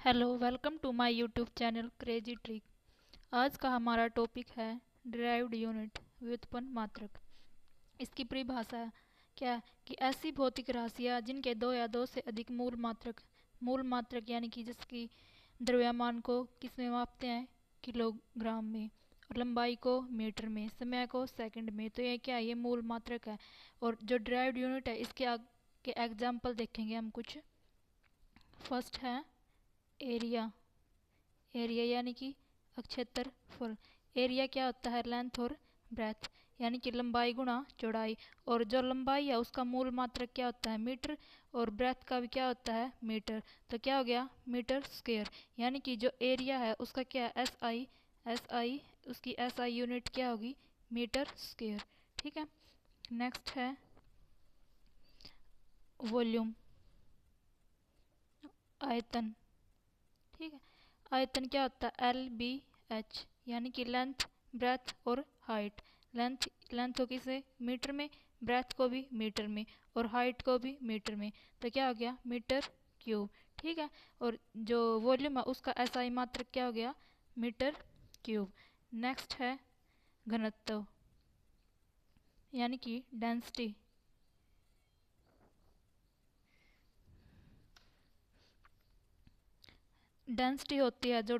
Hello, welcome to my YouTube channel crazy trick. आज का हमारा टॉपिक है डिराइव्ड यूनिट, व्युत्पन्न मात्रक। इसकी परिभाषा क्या है कि ऐसी भौतिक राशियाँ जिनके दो या दो से अधिक मूल मात्रक यानी कि जिसकी द्रव्यमान को किस में मापते हैं, किलोग्राम में, और लंबाई को मीटर में, समय को सेकंड में। तो ये क्या है, ये मूल मात्रक है। और जो डिराइव्ड यूनिट है इसके आगे एग्जाम्पल देखेंगे हम कुछ। फर्स्ट है एरिया। एरिया यानी कि क्षेत्रफल। एरिया क्या होता है, लेंथ और ब्रेथ यानी कि लंबाई गुणा चौड़ाई। और जो लंबाई है उसका मूल मात्रक क्या होता है, मीटर, और ब्रेथ का भी क्या होता है, मीटर। तो क्या हो गया, मीटर स्क्वायर। यानी कि जो एरिया है उसका क्या है, एस आई, उसकी एस आई यूनिट क्या होगी, मीटर स्क्वायर। ठीक है। नेक्स्ट है वॉल्यूम, आयतन। ठीक है। आयतन क्या होता है, LBH, यानी कि लेंथ, ब्रेथ और हाइट। लेंथ को किसे, मीटर में, ब्रेथ को भी मीटर में, और हाइट को भी मीटर में। तो क्या हो गया, मीटर क्यूब। ठीक है। और जो वॉल्यूम है उसका SI मात्रक क्या हो गया, मीटर क्यूब। नेक्स्ट है घनत्व यानी कि डेंसिटी। डेंसिटी होती है जो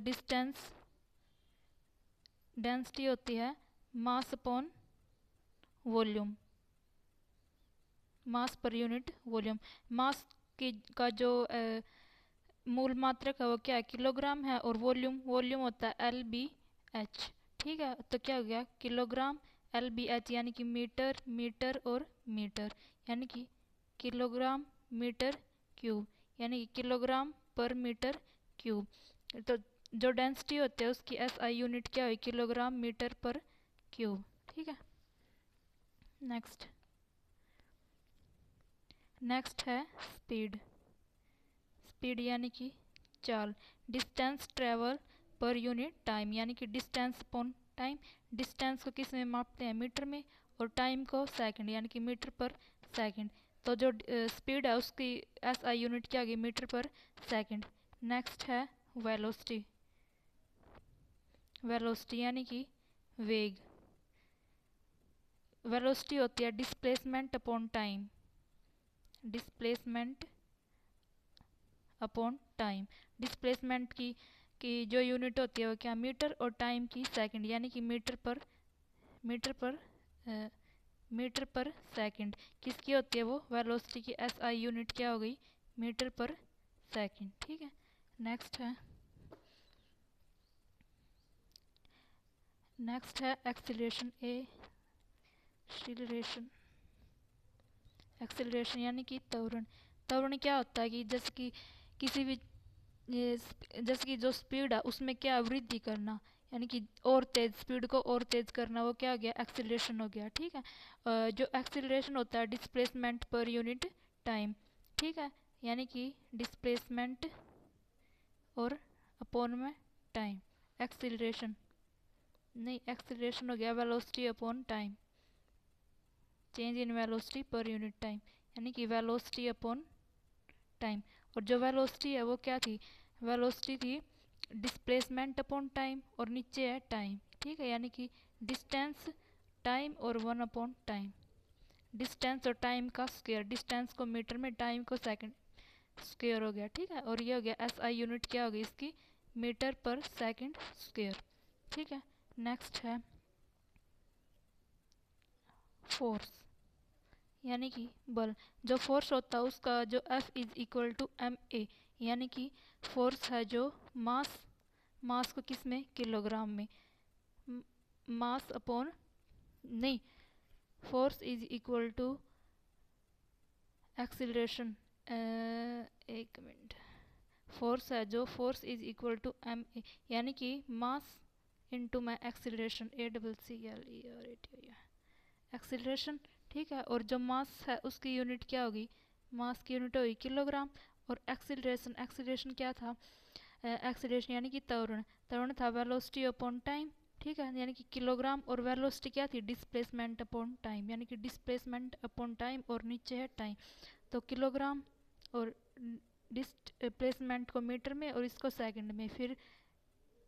डेंसिटी होती है मास अपॉन वॉल्यूम, मास पर यूनिट वॉल्यूम। मास की का जो मूल मात्रक है वो क्या है, किलोग्राम है, और वॉल्यूम होता है LBH। ठीक है। तो क्या हो गया, किलोग्राम LBH यानी कि मीटर मीटर और मीटर, यानी कि किलोग्राम मीटर क्यूब, यानी कि किलोग्राम पर मीटर क्यूब। तो जो डेंसिटी होती है उसकी SI यूनिट क्या हुई, किलोग्राम मीटर पर क्यूब। ठीक है। नेक्स्ट नेक्स्ट है स्पीड। स्पीड यानी कि चाल। Distance travel per unit time, यानी कि डिस्टेंस अपॉन टाइम। डिस्टेंस को किस में मापते हैं, मीटर में, और टाइम को सेकंड यानी कि मीटर पर सेकंड। तो जो स्पीड है उसकी SI यूनिट क्या होगी, मीटर पर सेकंड। नेक्स्ट है वेलोसिटी। वेलोसिटी यानी कि वेग। वेलोसिटी होती है displacement upon time, displacement upon time. Displacement की जो यूनिट होती है वो क्या, मीटर, और टाइम की सेकंड, यानी कि मीटर पर अ, मीटर पर सेकंड। किसकी होती है वो, वेलोसिटी की SI यूनिट क्या हो गई, मीटर पर सेकंड। ठीक है। नेक्स्ट है एक्सीलरेशन। एक्सीलरेशन एक्सीलरेशन यानी कि त्वरण। त्वरण क्या होता है कि जैसे कि किसी भी जैसे कि जो स्पीड है उसमें क्या वृद्धि करना, यानी कि और तेज, स्पीड को और तेज करना, वो क्या हो गया, एक्सीलरेशन हो गया। ठीक है। जो एक्सीलरेशन होता है डिस्प्लेसमेंट पर यूनिट टाइम। ठीक है। यानी कि डिस्प्लेसमेंट और अपॉन में टाइम। एक्सीलरेशन नहीं, एक्सीलरेशन हो गया velocity upon time, change in velocity per unit time, यानी कि वेलोसिटी अपॉन टाइम। और जो वेलोसिटी है वो क्या थी, वेलोसिटी थी डिस्प्लेसमेंट अपॉन टाइम, और नीचे है टाइम। ठीक है। यानी कि डिस्टेंस, टाइम और 1 अपॉन टाइम। डिस्टेंस और टाइम का स्क्वायर, डिस्टेंस को मीटर में, टाइम को सेकंड स्क्वायर हो गया। ठीक है। और ये हो गया SI यूनिट क्या होगी इसकी, मीटर पर सेकंड स्क्वायर। ठीक है। नेक्स्ट है फोर्स यानी कि बल। जो फोर्स होता है उसका जो F=ma, यानी कि फोर्स है जो मास, मास को किस में, किलोग्राम में, मास अपॉन, नहीं, force is equal to acceleration. एक मिनट, फोर्स है जो, force is equal to ma, यानी कि मास इंटू में एक्सीलरेशन, ACCLERAT, एक्सीलरेशन। ठीक है। और जो मास है उसकी यूनिट क्या होगी, मास की यूनिट होगी किलोग्राम। और एक्सीलरेशन, एक्सीलरेशन क्या था, एक्सीलरेशन यानी कि त्वरण, त्वरण था वेलोसिटी अपॉन टाइम। ठीक है। यानी कि किलोग्राम, और वेलोसिटी क्या थी, डिस्प्लेसमेंट अपॉन टाइम, यानी कि डिस्प्लेसमेंट अपॉन टाइम, और नीचे है टाइम। तो किलोग्राम और डिस्प्लेसमेंट को मीटर में और इसको सेकंड में, फिर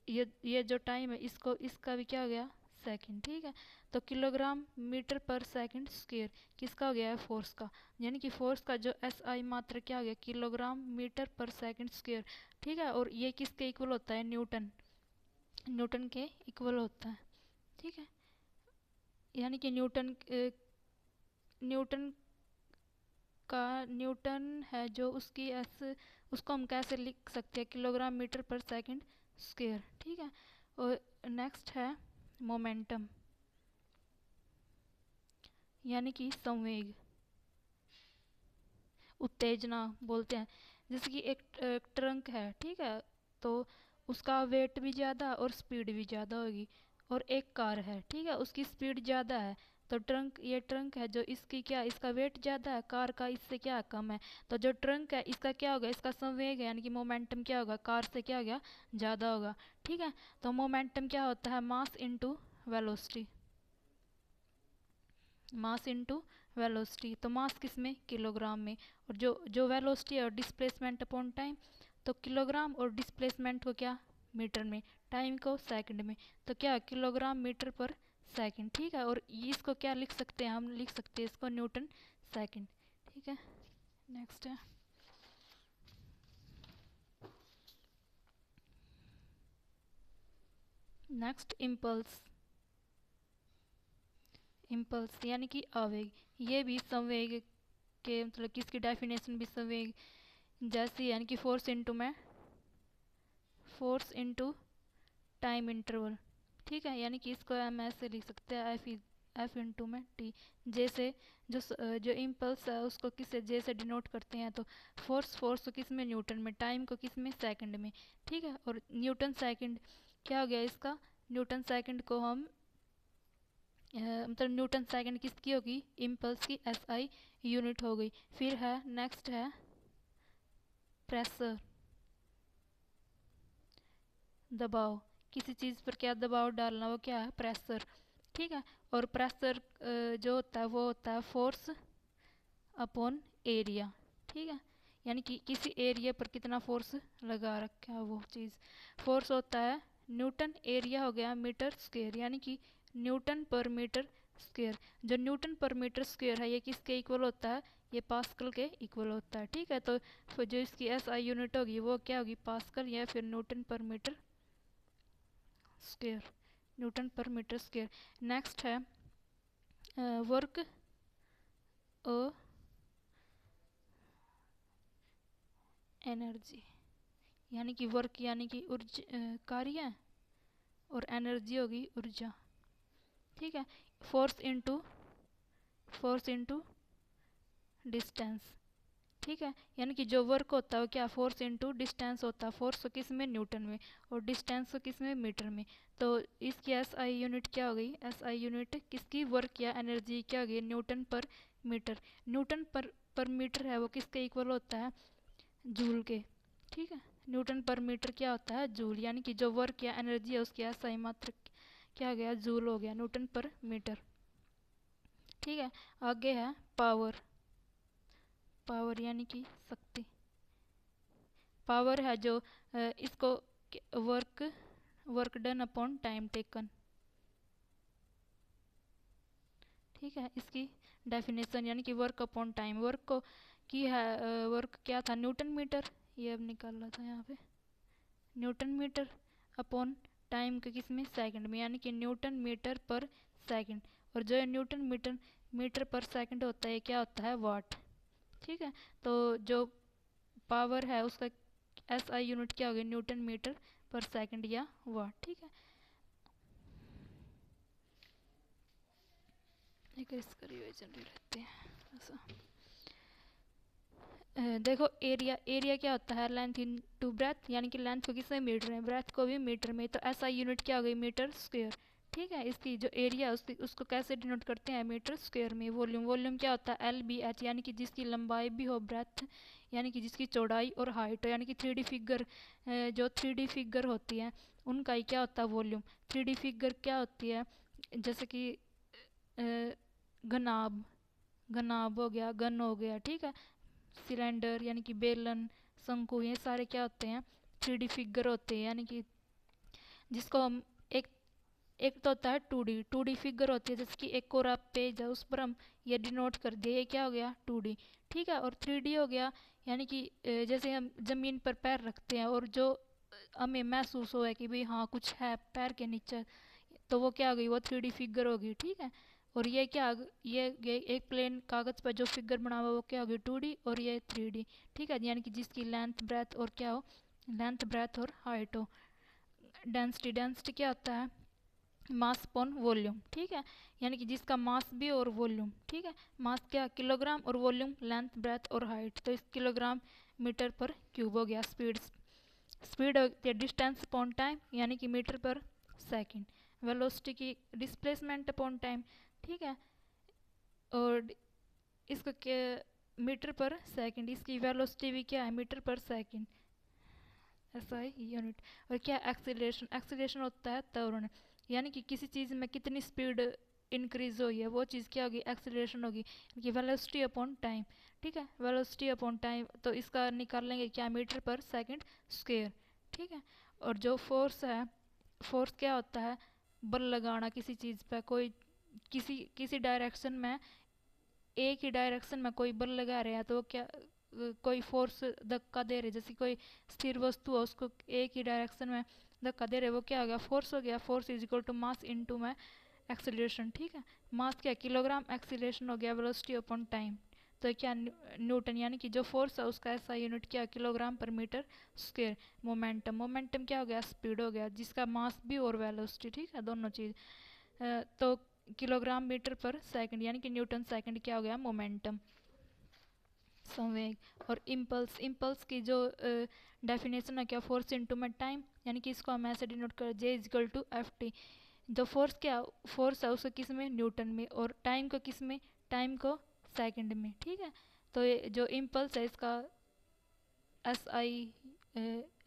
ये जो टाइम है इसको, इसका भी क्या हो गया, सेकंड। ठीक है, तो किलोग्राम मीटर पर सेकंड स्क्वायर किसका हो गया है, फोर्स का। यानी कि फोर्स का जो एस आई मात्रा क्या हो गया, किलोग्राम मीटर पर सेकंड स्क्वायर। ठीक है, और ये किसके इक्वल होता है, न्यूटन, न्यूटन के इक्वल होता है। ठीक है, यानी कि न्यूटन का, न्यूटन है जो उसकी एस, उसको हम कैसे लिख सकते हैं, किलोग्राम मीटर पर सेकंड स्क्वायर। ठीक है, और नेक्स्ट है मोमेंटम, यानी कि संवेग, उत्तेजना बोलते हैं। जैसे कि एक ट्रंक है, ठीक है, तो उसका वेट भी ज़्यादा और स्पीड भी ज़्यादा होगी। और एक कार है, ठीक है, उसकी स्पीड ज़्यादा है, तो ट्रंक, ये ट्रंक है जो इसकी क्या, इसका वेट ज़्यादा है, कार का इससे क्या कम है, तो जो ट्रंक है इसका क्या होगा, इसका संवेग है, यानी कि मोमेंटम क्या होगा, कार से क्या होगा, ज़्यादा होगा। ठीक है, तो मोमेंटम क्या होता है, mass into velocity, mass into velocity. तो मास किस में, किलोग्राम में, और जो वेलोसिटी है और डिस्प्लेसमेंट अपॉन टाइम, तो किलोग्राम और डिस्प्लेसमेंट को क्या, मीटर में, टाइम को सेकंड में, तो क्या किलोग्राम मीटर पर सेकंड। ठीक है, और इसको क्या लिख सकते हैं, हम लिख सकते हैं इसको न्यूटन सेकंड। ठीक है, नेक्स्ट है नेक्स्ट इम्पल्स, इम्पल्स यानी कि आवेग, ये भी संवेग के मतलब किसकी डेफिनेशन भी संवेग जैसी, यानी कि फोर्स इनटू में, फोर्स इनटू टाइम इंटरवल। ठीक है, यानी कि इसको हम ऐसे लिख सकते हैं, एफ इंटू में टी। जैसे जो इम्पल्स है उसको किससे, जे से डिनोट करते हैं, तो फोर्स को किस में, न्यूटन में, टाइम को किस में, सेकंड में। ठीक है, और न्यूटन सेकंड क्या हो गया इसका, न्यूटन सेकंड को हम मतलब न्यूटन सेकंड किसकी होगी, इम्पल्स की एस आई यूनिट हो गई। फिर है नेक्स्ट है प्रेशर, दबाव, किसी चीज़ पर क्या दबाव डालना, वो क्या है, प्रेशर। ठीक है, और प्रेशर जो होता है वो होता है फोर्स अपॉन एरिया। ठीक है, यानी कि किसी एरिया पर कितना फोर्स लगा रखा है वो चीज़, फोर्स होता है न्यूटन, एरिया हो गया मीटर स्क्वायर, यानी कि न्यूटन पर मीटर स्क्वायर। जो न्यूटन पर मीटर स्क्वायर है ये किसके इक्वल होता है, ये पास्कल के इक्वल होता है। ठीक है, तो जो इसकी एस आई यूनिट होगी वो क्या होगी, पास्कल या फिर न्यूटन पर मीटर स्क्वायर, न्यूटन पर मीटर स्क्वायर। नेक्स्ट है वर्क और एनर्जी, यानी कि वर्क यानी कि कार्य, और एनर्जी होगी ऊर्जा। ठीक है, force into, force into distance. ठीक है, यानी कि जो वर्क होता है वो क्या, फोर्स इनटू डिस्टेंस होता है, फोर्स को किस में, न्यूटन में, और डिस्टेंस को किस में, मीटर में। तो इसकी एस आई यूनिट क्या हो गई, एस आई यूनिट किसकी, वर्क या एनर्जी क्या हो गई, न्यूटन पर मीटर। न्यूटन पर मीटर है वो किसके इक्वल होता है, जूल के। ठीक है, न्यूटन पर मीटर क्या होता है, जूल, यानी कि जो वर्क या एनर्जी है उसकी एस आई मात्रक क्या हो गया, जूल हो गया, न्यूटन पर मीटर। ठीक है, आगे है पावर, पावर यानी कि शक्ति, पावर है जो इसको work, work done upon time taken. ठीक है, इसकी डेफिनेशन यानी कि वर्क अपॉन टाइम, वर्क को की है, वर्क क्या था, न्यूटन मीटर, ये अब निकाल रहा था यहाँ पे, न्यूटन मीटर अपॉन टाइम के किस में, सेकंड में, यानी कि न्यूटन मीटर पर सेकंड। और जो न्यूटन मीटर मीटर पर सेकंड होता है क्या होता है, वाट। ठीक है, तो जो पावर है उसका एस आई यूनिट क्या होगी, न्यूटन मीटर पर सेकंड या वाट। ठीक है, एक इसका रिवीजन ले लेते हैं ऐसा। देखो एरिया, एरिया क्या होता है, लेंथ इन टू ब्रेथ, यानी कि लेंथ को किसमें, मीटर में, ब्रेथ को भी मीटर में, तो ऐसा यूनिट क्या हो गई, मीटर स्क्वायर। ठीक है, इसकी जो एरिया है उसको कैसे डिनोट करते हैं, मीटर स्क्वायर में। वॉल्यूम, वॉल्यूम क्या होता है, एल बी एच, यानी कि जिसकी लंबाई भी हो, ब्रेथ यानी कि जिसकी चौड़ाई और हाइट हो, यानी कि थ्री डी फिगर, जो थ्री डी फिगर होती है उनका ही क्या होता है, वॉल्यूम। थ्री डी फिगर क्या होती है, जैसे कि घनाभ, घनाभ हो गया, घन हो गया। ठीक है, सिलेंडर यानी कि बेलन, शंकु, ये सारे क्या होते हैं, 3D फिगर होते हैं। यानी कि जिसको हम एक एक तो होता है 2D फिगर होती है, जैसे कि एक और आप पेज है उस पर हम ये डिनोट कर दिए, ये क्या हो गया 2D। ठीक है, और 3D हो गया यानी कि जैसे हम ज़मीन पर पैर रखते हैं और जो हमें महसूस हो है कि भाई हाँ कुछ है पैर के नीचे, तो वो क्या हो गई, वो 3D फिगर होगी। ठीक है, और ये क्या ये एक प्लेन कागज़ पर जो फिगर बना हुआ वो क्या होगी 2D, और ये 3D। ठीक है, यानी कि जिसकी लेंथ ब्रेथ और क्या हो, लेंथ ब्रेथ और हाइट हो। डेंसिटी क्या होता है, मास अपॉन वॉल्यूम। ठीक है, यानी कि जिसका मास भी और वॉल्यूम। ठीक है, मास क्या किलोग्राम और वॉल्यूम लेंथ ब्रेथ और हाइट, तो इस किलोग्राम मीटर पर क्यूब हो गया। स्पीड होती है डिस्टेंस अपॉन टाइम, यानी कि मीटर पर सेकंड। वेलोसिटी की डिस्प्लेसमेंट अपॉन टाइम। ठीक है, और इसका क्या मीटर पर सेकंड, इसकी वेलोसिटी भी क्या है मीटर पर सेकंड, ऐसा है यूनिट। और क्या एक्सीलरेशन होता है त्वरण, यानी कि किसी चीज़ में कितनी स्पीड इंक्रीज हुई है वो चीज़ क्या होगी, एक्सीलरेशन होगी, कि वेलोसिटी अपॉन टाइम। ठीक है, वेलोसिटी अपॉन टाइम, तो इसका निकाल लेंगे क्या मीटर पर सेकंड स्क्वायर। ठीक है, और जो फोर्स है, फोर्स क्या होता है, बल लगाना किसी चीज़ पे, कोई किसी डायरेक्शन में, एक ही डायरेक्शन में कोई बल लगा रहे हैं तो वो क्या कोई फोर्स धक्का दे रहे, जैसे कोई स्थिर वस्तु है उसको एक ही डायरेक्शन में धक्का दे रहे, वो क्या हो गया फोर्स हो गया। Force is equal to mass into में एक्सीलरेशन। ठीक है, मास क्या किलोग्राम, एक्सीलरेशन हो गया वेलोसिटी अपॉन टाइम, तो क्या न्यूटन, यानी कि जो फोर्स है उसका ऐसा यूनिट क्या किलोग्राम पर मीटर स्क्वायर। मोमेंटम क्या हो गया, स्पीड हो गया, जिसका मास भी और वेलोसिटी। ठीक है, दोनों चीज़ तो किलोग्राम मीटर पर सेकंड, यानी कि न्यूटन सेकंड क्या हो गया मोमेंटम, संवेग। और इम्पल्स की जो डेफिनेशन है क्या, फोर्स इनटू में टाइम, यानी कि इसको हम ऐसे डिनोट कर J is equal to F T. जो फोर्स है उसको किस में, न्यूटन में, और टाइम को किस में, टाइम को सेकंड में। ठीक है, तो ये जो इम्पल्स है इसका एस आई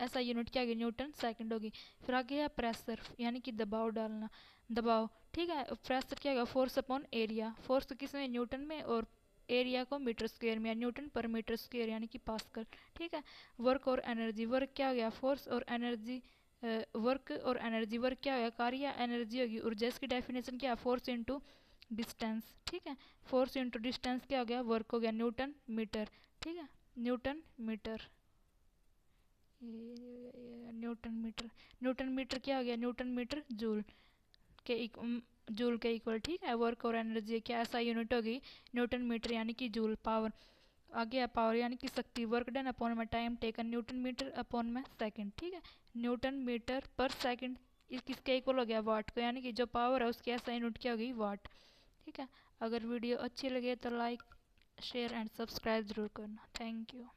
ऐसा यूनिट क्या होगी, न्यूटन सेकंड होगी। फिर आगे है प्रेशर, यानी कि दबाव डालना, दबाव। ठीक है, प्रेशर क्या होगा, फोर्स अपॉन एरिया, फोर्स किस में न्यूटन में, और एरिया को मीटर स्क्वायर में, या न्यूटन पर मीटर स्क्वायर यानी कि पास्कल। ठीक है, वर्क और एनर्जी, वर्क क्या हो गया फोर्स और एनर्जी, वर्क क्या होगा कार्य, या एनर्जी होगी ऊर्जा। इसकी डेफिनेशन क्या है, फोर्स इंटू डिस्टेंस। ठीक है, फोर्स इंटू डिस्टेंस क्या हो गया, वर्क हो गया न्यूटन मीटर। ठीक है, न्यूटन मीटर, न्यूटन मीटर क्या हो गया, न्यूटन मीटर जूल के जूल के इक्वल। ठीक है, वर्क और एनर्जी क्या ऐसा यूनिट होगी न्यूटन मीटर, यानी कि जूल। पावर आगे है पावर, यानी कि शक्ति, वर्क डन अपॉन में time taken, newton metre upon में सेकंड। ठीक है, न्यूटन मीटर पर सेकंड किसके इक्वल हो गया, वाट को, यानी कि जो पावर है उसकी ऐसा यूनिट क्या होगी, वाट। ठीक है, अगर वीडियो अच्छी लगे तो लाइक शेयर एंड सब्सक्राइब जरूर करना। Thank you.